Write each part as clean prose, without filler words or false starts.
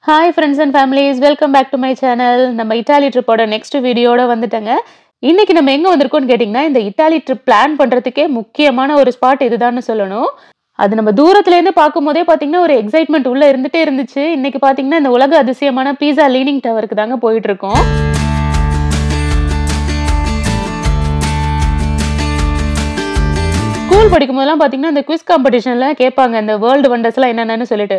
Hi friends and families, welcome back to my channel. நம்ம Italy ட்ரிப்போட next வீடியோட வந்துட்டங்க. இன்னைக்கு நம்ம எங்க வந்திருக்கோம்னு கேட்டிங்கன்னா, இந்த இட்டாலி ட்ரிப் பிளான் பண்றதுக்கே முக்கியமான ஒரு ஸ்பாட் இதுதான்னு சொல்லணும். அது நம்ம தூரத்துல இருந்து பார்க்கும்போதே பாத்தீங்கன்னா ஒரு எக்ஸைட்மெண்ட் உள்ள இருந்துட்டே இருந்துச்சு. இன்னைக்கு பாத்தீங்கன்னா இந்த உலக அதிசயமான பீஸா லீனிங் டவருக்கு தாங்க போயிட்டு இருக்கோம். ஸ்கூல் படிக்கும்போதெல்லாம் பாத்தீங்கன்னா இந்த குவிஸ் காம்படிஷன்ல கேட்பாங்க இந்த வேர்ல்டு வண்டர்ஸ்லாம் என்னென்னு சொல்லிட்டு.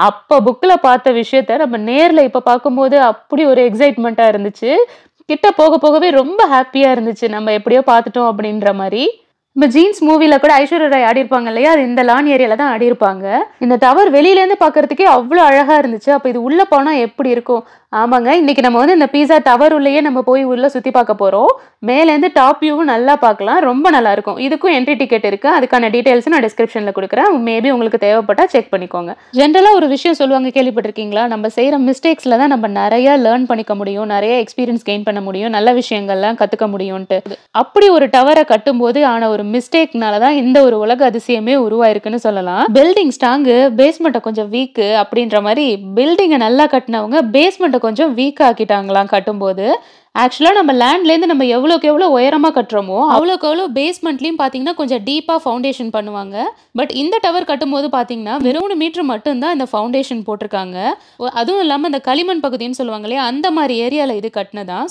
அப்ப புக்ல பார்த்த விஷயத்த நம்ம நேர்ல இப்ப பார்க்கும்போது அப்படி ஒரு எக்ஸைட்மெண்ட்டா இருந்துச்சு. கிட்ட போக போகவே ரொம்ப ஹாப்பியா இருந்துச்சு. நம்ம எப்படியோ பார்த்துட்டோம் அப்படின்ற மாரி. நம்ம ஜீன்ஸ் மூவில கூட ஐஸ்வர்யா ராய் ஆடிருப்பாங்க இல்லையா? அது இந்த லான் ஏரியால தான் ஆடிருப்பாங்க. இந்த டவர் வெளியில இருந்து பார்க்கிறதுக்கே அவ்ளோ அழகா இருந்துச்சு. அப்ப இது உள்ள போனா எப்படி இருக்கும்? ஆமாங்க. இன்னைக்கு நம்ம வந்து இந்த பீஸா டவர் உள்ளேயே நம்ம போய் உள்ள சுத்தி பார்க்க போறோம். மேல இருந்து டாப் வியூவும் நல்லா பார்க்கலாம். ரொம்ப நல்லா இருக்கும். இதுக்கும் என்ட்ரி டிக்கெட் இருக்கு. அதுக்கான டீடைல்ஸ் நான் டிஸ்கிரிப்ஷன்ல குடுக்குறேன். மேபி உங்களுக்கு தேவைப்பட்டா செக் பண்ணிக்கோங்க. ஜெனரலா ஒரு விஷயம் சொல்லுவாங்க கேள்விப்பட்டிருக்கீங்களா? நம்ம செய்யற மிஸ்டேக்ஸ்ல தான் நம்ம நிறைய லேர்ன் பண்ணிக்க முடியும். நிறைய எக்ஸ்பீரியன்ஸ் கெயின் பண்ண முடியும். நல்ல விஷயங்கள்லாம் கத்துக்க முடியும்ட்டு. அப்படி ஒரு டவரை கட்டும்போது ஆன ஒரு மிஸ்டேக்னால தான் இந்த ஒரு உலக அதிசயமே உருவாயிருக்குன்னு சொல்லலாம். பில்டிங் ஸ்ட்ராங்கு, பேஸ்மெண்ட்டை கொஞ்சம் வீக்கு அப்படின்ற மாதிரி பில்டிங்கை நல்லா கட்டினவங்க பேஸ்மெண்ட்டை கொஞ்சம் வீக் ஆக்கிட்டாங்களாம் கட்டும்போது. ஆக்சுவலா நம்ம லேண்ட்லேருந்து நம்ம எவ்வளோக்கு எவ்வளோ உயரமா கட்டுறோமோ அவ்வளோக்கு எவ்வளோ பேஸ்மெண்ட்லையும் பார்த்தீங்கன்னா கொஞ்சம் டீப்பாக ஃபவுண்டேஷன் பண்ணுவாங்க. பட் இந்த டவர் கட்டும்போது பார்த்தீங்கன்னா வெறும் 1 மீட்டர் மட்டும்தான் இந்த ஃபவுண்டேஷன் போட்டிருக்காங்க. அதுவும் இல்லாமல் இந்த களிமண் பகுதின்னு சொல்லுவாங்க இல்லையா, அந்த மாதிரி ஏரியாவில் இது கட்டினதான்.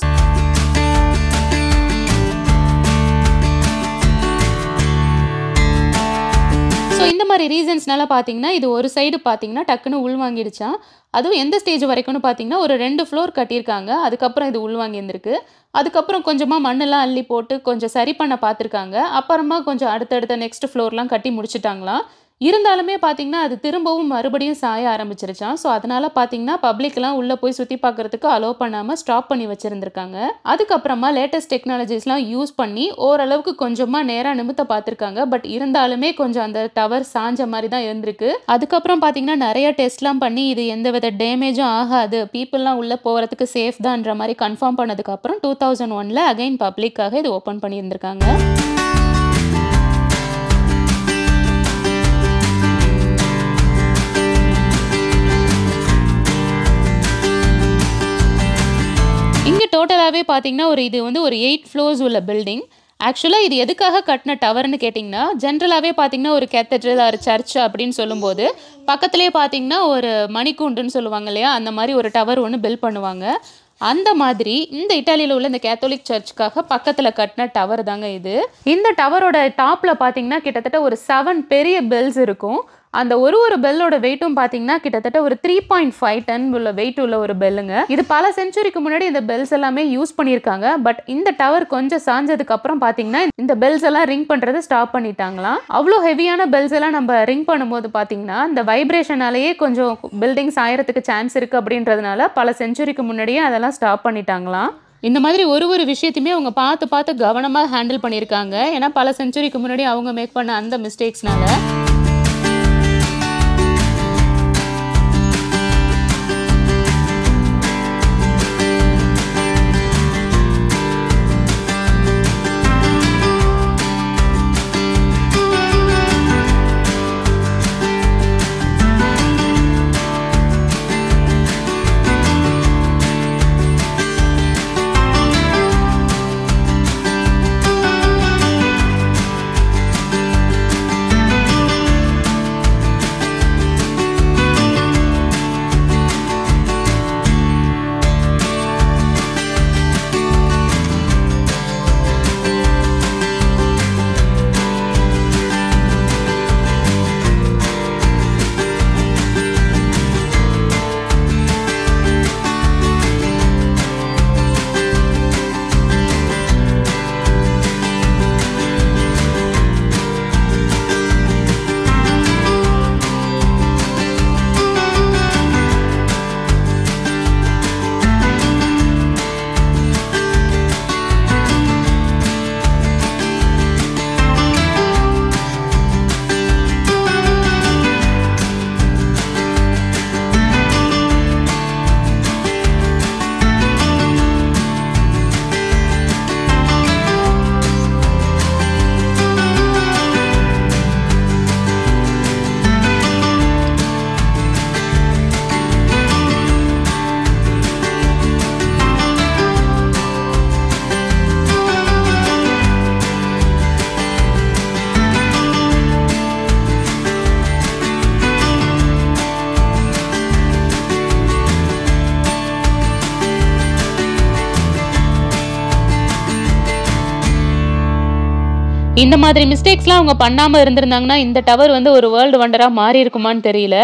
இந்த மாதிரி ரீசன்ஸ்னால பார்த்தீங்கன்னா இது ஒரு சைடு பார்த்தீங்கன்னா டக்குன்னு உள்வாங்கிடுச்சான். அதுவும் எந்த ஸ்டேஜ் வரைக்கும்னு பார்த்தீங்கன்னா ஒரு 2 ஃப்ளோர் கட்டியிருக்காங்க. அதுக்கப்புறம் இது உள்வாங்கி இருந்திருக்கு. அதுக்கப்புறம் கொஞ்சமாக மண்ணெல்லாம் அள்ளி போட்டு கொஞ்சம் சரி பண்ண பார்த்துருக்காங்க. அப்புறமா கொஞ்சம் அடுத்தடுத்த நெக்ஸ்ட் ஃப்ளோர்லாம் கட்டி முடிச்சுட்டாங்களாம். இருந்தாலுமே பார்த்தீங்கன்னா அது திரும்பவும் மறுபடியும் சாய ஆரம்பிச்சிருச்சான். ஸோ அதனால பார்த்தீங்கன்னா பப்ளிக்லாம் உள்ளே போய் சுற்றி பார்க்கறதுக்கு அலோவ் பண்ணாமல் ஸ்டாப் பண்ணி வச்சுருந்துருக்காங்க. அதுக்கப்புறமா லேட்டஸ்ட் டெக்னாலஜிஸ்லாம் யூஸ் பண்ணி ஓரளவுக்கு கொஞ்சமாக நேராக நிமித்த பார்த்துருக்காங்க. பட் இருந்தாலுமே கொஞ்சம் அந்த டவர் சாஞ்ச மாதிரி தான் இருந்திருக்கு. அதுக்கப்புறம் பார்த்தீங்கன்னா நிறைய டெஸ்ட்லாம் பண்ணி இது எந்தவித டேமேஜும் ஆகாது, பீப்புளெலாம் உள்ளே போகிறதுக்கு சேஃப் தான்ற மாதிரி கன்ஃபார்ம் பண்ணதுக்கப்புறம் 2001 அகைன் பப்ளிக்காக இது ஓப்பன் பண்ணியிருந்திருக்காங்க. இங்கே டோட்டலாகவே பார்த்தீங்கன்னா இது வந்து ஒரு 8 ஃப்ளோர்ஸ் உள்ள பில்டிங். ஆக்சுவலாக இது எதுக்காக கட்டின டவர்னு கேட்டிங்கன்னா, ஜென்ரலாகவே பார்த்தீங்கன்னா ஒரு கேத்தட்ரல் ஒரு சர்ச் அப்படின்னு சொல்லும்போது பக்கத்துலேயே பார்த்தீங்கன்னா ஒரு மணிக்கூண்டுன்னு சொல்லுவாங்க இல்லையா, அந்த மாதிரி ஒரு டவர் ஒன்று பில்ட் பண்ணுவாங்க. அந்த மாதிரி இந்த இட்டாலியில் உள்ள இந்த கேத்தோலிக் சர்ச்சுக்காக பக்கத்தில் கட்டின டவர் தாங்க இது. இந்த டவரோட டாப்பில் பார்த்தீங்கன்னா கிட்டத்தட்ட ஒரு 7 பெரிய பெல்ஸ் இருக்கும். அந்த ஒரு பெல்லோட வெயிட்டும் பார்த்தீங்கன்னா கிட்டத்தட்ட ஒரு 3.5 டன் உள்ள வெயிட் உள்ள ஒரு பெல்லுங்க. இது பல செஞ்சுரிக்கு முன்னாடி இந்த பெல்ஸ் எல்லாமே யூஸ் பண்ணியிருக்காங்க. பட் இந்த டவர் கொஞ்சம் சாஞ்சதுக்கு அப்புறம் பார்த்தீங்கன்னா இந்த பெல்ஸ் எல்லாம் ரிங் பண்ணுறது ஸ்டாப் பண்ணிட்டாங்களாம். அவ்வளோ ஹெவியான பெல்ஸ் எல்லாம் நம்ம ரிங் பண்ணும்போது பார்த்தீங்கன்னா இந்த வைப்ரேஷனாலேயே கொஞ்சம் பில்டிங்ஸ் ஆயிரத்துக்கு சான்ஸ் இருக்குது அப்படின்றதுனால பல செஞ்சுரிக்கு முன்னாடியே அதெல்லாம் ஸ்டாப் பண்ணிட்டாங்களாம். இந்த மாதிரி ஒரு விஷயத்தையுமே அவங்க பார்த்து கவனமாக ஹேண்டில் பண்ணியிருக்காங்க. ஏன்னா பல செஞ்சுரிக்கு முன்னாடி அவங்க மேக் பண்ண அந்த மிஸ்டேக்ஸ்னால. இந்த மாதிரி மிஸ்டேக்ஸ்லாம் அவங்க பண்ணாம இருந்திருந்தாங்கன்னா இந்த டவர் வந்து ஒரு வேர்ல்டு வண்டரா மாறி இருக்குமான்னு தெரியல.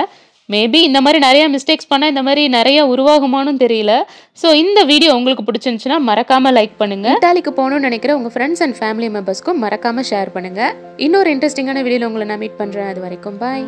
மேபி இந்த மாதிரி நிறைய மிஸ்டேக்ஸ் பண்ணா இந்த மாதிரி நிறைய உருவாகுமானும் தெரியல. ஸோ இந்த வீடியோ உங்களுக்கு பிடிச்சிருந்துச்சுன்னா மறக்காம லைக் பண்ணுங்க. இட்டாலிக்கு போகணும்னு நினைக்கிற உங்க ஃப்ரெண்ட்ஸ் அண்ட் ஃபேமிலி மெம்பர்ஸ்க்கும் மறக்காம ஷேர் பண்ணுங்க. இன்னொரு இன்ட்ரெஸ்டிங்கான வீடியோல உங்களை நான் மீட் பண்றேன். அது வரைக்கும் பாய்.